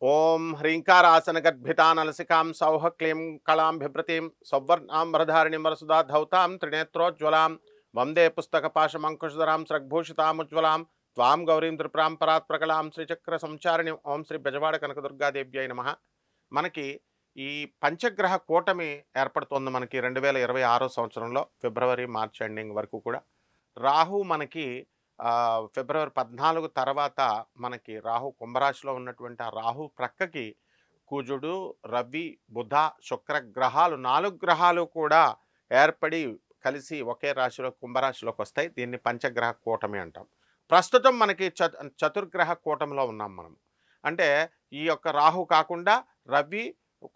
ఓం హ్రీంకారాసనగద్భితానలసికాం సౌః క్లీం కళాం బిభ్రతీం సౌవర్ణాంబరధారిణీం వరసుదా ధౌతాం త్రినేత్రోజ్వలాం వందే పుస్తకపాశమంకుశధరాం స్రగ్భూషితాముజ్వలాం త్వాం గౌరీం త్రిపురాం పరాత్ ప్రకలాం శ్రీచక్ర సంచారిణి ఓం శ్రీ బెజవాడ కనకదుర్గాదేవ్యై నమః. మనకి ఈ పంచగ్రహ కూటమి ఏర్పడుతోంది మనకి 2026 సంవత్సరంలో ఫిబ్రవరి మార్చ్ ఎండింగ్ వరకు కూడా. రాహు మనకి ఫిబ్రవరి 14 తర్వాత మనకి రాహు కుంభరాశిలో ఉన్నటువంటి ఆ రాహు ప్రక్కకి కుజుడు, రవి, బుధ, శుక్ర గ్రహాలు 4 గ్రహాలు కూడా ఏర్పడి కలిసి ఒకే రాశిలో కుంభరాశిలోకి వస్తాయి. దీన్ని పంచగ్రహ కూటమి అంటాం. ప్రస్తుతం మనకి చతుర్గ్రహ కూటమిలో ఉన్నాం మనం. అంటే ఈ యొక్క రాహు కాకుండా రవి,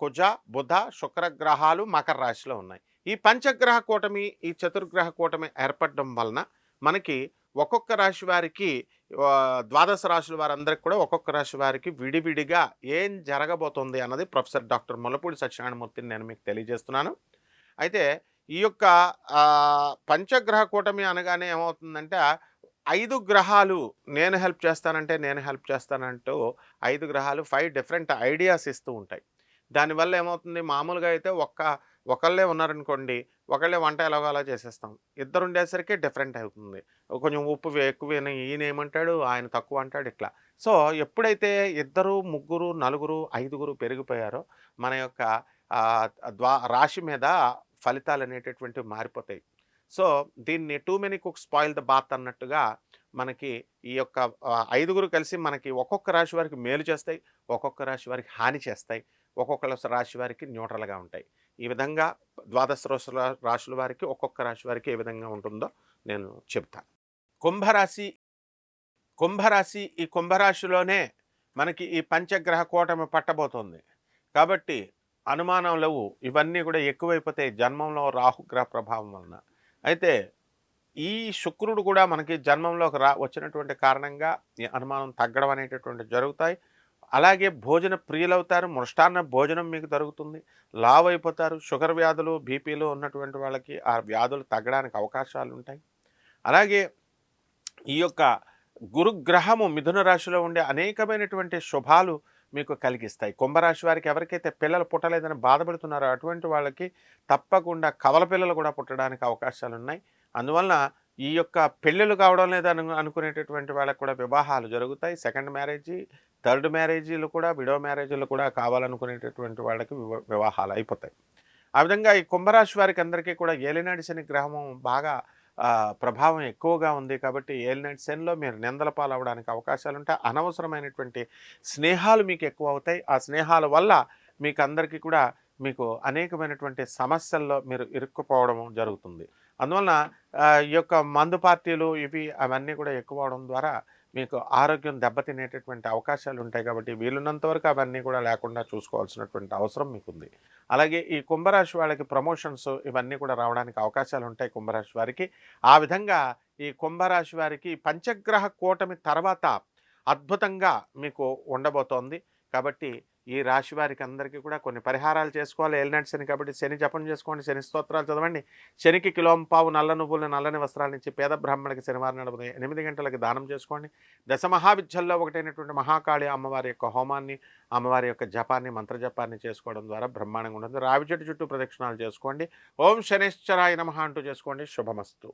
కుజ, బుధ, శుక్ర గ్రహాలు మకర రాశిలో ఉన్నాయి. ఈ పంచగ్రహ కూటమి, ఈ చతుర్గ్రహ కూటమి ఏర్పడడం వలన మనకి ఒక్కొక్క రాశి వారికి ద్వాదశ రాశుల వారందరికీ కూడా ఒక్కొక్క రాశి వారికి విడివిడిగా ఏం జరగబోతోంది అన్నది ప్రొఫెసర్ డాక్టర్ ముల్లపూడి సత్యనారాయణమూర్తిని నేను మీకు తెలియజేస్తున్నాను. అయితే ఈ యొక్క పంచగ్రహ కూటమి అనగానే ఏమవుతుందంటే 5 గ్రహాలు నేను హెల్ప్ చేస్తానంటే నేను హెల్ప్ చేస్తానంటూ 5 గ్రహాలు 5 డిఫరెంట్ ఐడియాస్ ఇస్తూ ఉంటాయి. దానివల్ల ఏమవుతుంది, మామూలుగా అయితే ఒకళ్ళే ఉన్నారనుకోండి, ఒకళ్ళే వంట ఎలాగో అలా చేసేస్తాం. ఇద్దరు ఉండేసరికి డిఫరెంట్ అవుతుంది. కొంచెం ఉప్పు ఎక్కువని ఈయన ఏమంటాడు, ఆయన తక్కువ అంటాడు ఇట్లా. సో ఎప్పుడైతే ఇద్దరు, ముగ్గురు, నలుగురు, ఐదుగురు పెరిగిపోయారో మన యొక్క రాశి మీద ఫలితాలు అనేటటువంటివి మారిపోతాయి. సో దీన్ని too many cooks spoil the broth అన్నట్టుగా మనకి ఈ యొక్క 5గురు కలిసి మనకి ఒక్కొక్క రాశి వారికి మేలు చేస్తాయి, ఒక్కొక్క రాశి వారికి హాని చేస్తాయి, ఒక్కొక్క రాశి వారికి న్యూట్రల్గా ఉంటాయి. ఈ విధంగా ద్వాదశ రాశుల వారికి ఒక్కొక్క రాశి వారికి ఏ విధంగా ఉంటుందో నేను చెప్తాను. కుంభరాశి కుంభరాశి ఈ కుంభరాశిలోనే మనకి ఈ పంచగ్రహ కూటమి పట్టబోతోంది. కాబట్టి అనుమానం లేవు, ఇవన్నీ కూడా ఎక్కువైపోతాయి జన్మంలో రాహుగ్రహ ప్రభావం వలన. అయితే ఈ శుక్రుడు కూడా మనకి జన్మంలోకి వచ్చినటువంటి కారణంగా ఈ అనుమానం తగ్గడం అనేటటువంటి జరుగుతాయి. అలాగే భోజన ప్రియులవుతారు, మృష్టాన్న భోజనం మీకు దొరుకుతుంది, లావు అయిపోతారు. షుగర్ వ్యాధులు, బీపీలు ఉన్నటువంటి వాళ్ళకి ఆ వ్యాధులు తగ్గడానికి అవకాశాలు ఉంటాయి. అలాగే ఈ యొక్క గురుగ్రహము మిథున రాశిలో ఉండే అనేకమైనటువంటి శుభాలు మీకు కలిగిస్తాయి. కుంభరాశి వారికి ఎవరికైతే పిల్లలు పుట్టలేదని బాధపడుతున్నారో అటువంటి వాళ్ళకి తప్పకుండా కవల పిల్లలు కూడా పుట్టడానికి అవకాశాలు ఉన్నాయి. అందువలన ఈ యొక్క పెళ్ళిళ్ళు కావడం లేదని అనుకునేటటువంటి వాళ్ళకి కూడా వివాహాలు జరుగుతాయి. సెకండ్ మ్యారేజీ, థర్డ్ మ్యారేజీలు కూడా, విడో మ్యారేజీలు కూడా కావాలనుకునేటటువంటి వాళ్ళకి వివాహాలు అయిపోతాయి. ఆ విధంగా ఈ కుంభరాశి వారికి అందరికీ కూడా ఏలినాటి శని గ్రహము బాగా ప్రభావం ఎక్కువగా ఉంది. కాబట్టి ఏలినాటి శనిలో మీరు నిందల పాలవడానికి అవకాశాలు ఉంటాయి. అనవసరమైనటువంటి స్నేహాలు మీకు ఎక్కువ అవుతాయి. ఆ స్నేహాల వల్ల మీకు అందరికీ కూడా మీకు అనేకమైనటువంటి సమస్యల్లో మీరు ఇరుక్కుపోవడం జరుగుతుంది. అందువలన ఈ యొక్క మందు పార్టీలు అవన్నీ కూడా ఎక్కువ అవడం ద్వారా మీకు ఆరోగ్యం దెబ్బతినేటటువంటి అవకాశాలు ఉంటాయి. కాబట్టి వీలున్నంత వరకు అవన్నీ కూడా లేకుండా చూసుకోవాల్సినటువంటి అవసరం మీకుంది. అలాగే ఈ కుంభరాశి వాళ్ళకి ప్రమోషన్స్ ఇవన్నీ కూడా రావడానికి అవకాశాలు ఉంటాయి కుంభరాశి వారికి. ఆ విధంగా ఈ కుంభరాశి వారికి పంచగ్రహ కూటమి తర్వాత అద్భుతంగా మీకు ఉండబోతోంది. కాబట్టి ఈ రాశి వారికి అందరికీ కూడా కొన్ని పరిహారాలు చేసుకోవాలి. ఏలినాటి శని కాబట్టి శని జపం చేసుకోండి, శని స్తోత్రాలు చదవండి. శనికి కిలోంపావు నల్ల నువ్వులు, నల్లని వస్త్రాల నుంచి పేద బ్రాహ్మణులకి శనివారం నాడు 8 గంటలకి దానం చేసుకోండి. దశ మహావిద్యల్లో ఒకటైనటువంటి మహాకాళి అమ్మవారి యొక్క హోమాన్ని, అమ్మవారి యొక్క జపాన్ని, మంత్రజపాన్ని చేసుకోవడం ద్వారా బ్రహ్మాండంగా ఉంటుంది. రావి చెట్టు చుట్టూ ప్రదక్షిణాలు చేసుకోండి. ఓం శనేశ్వరాయ నమః అంటూ చేసుకోండి. శుభమస్తు.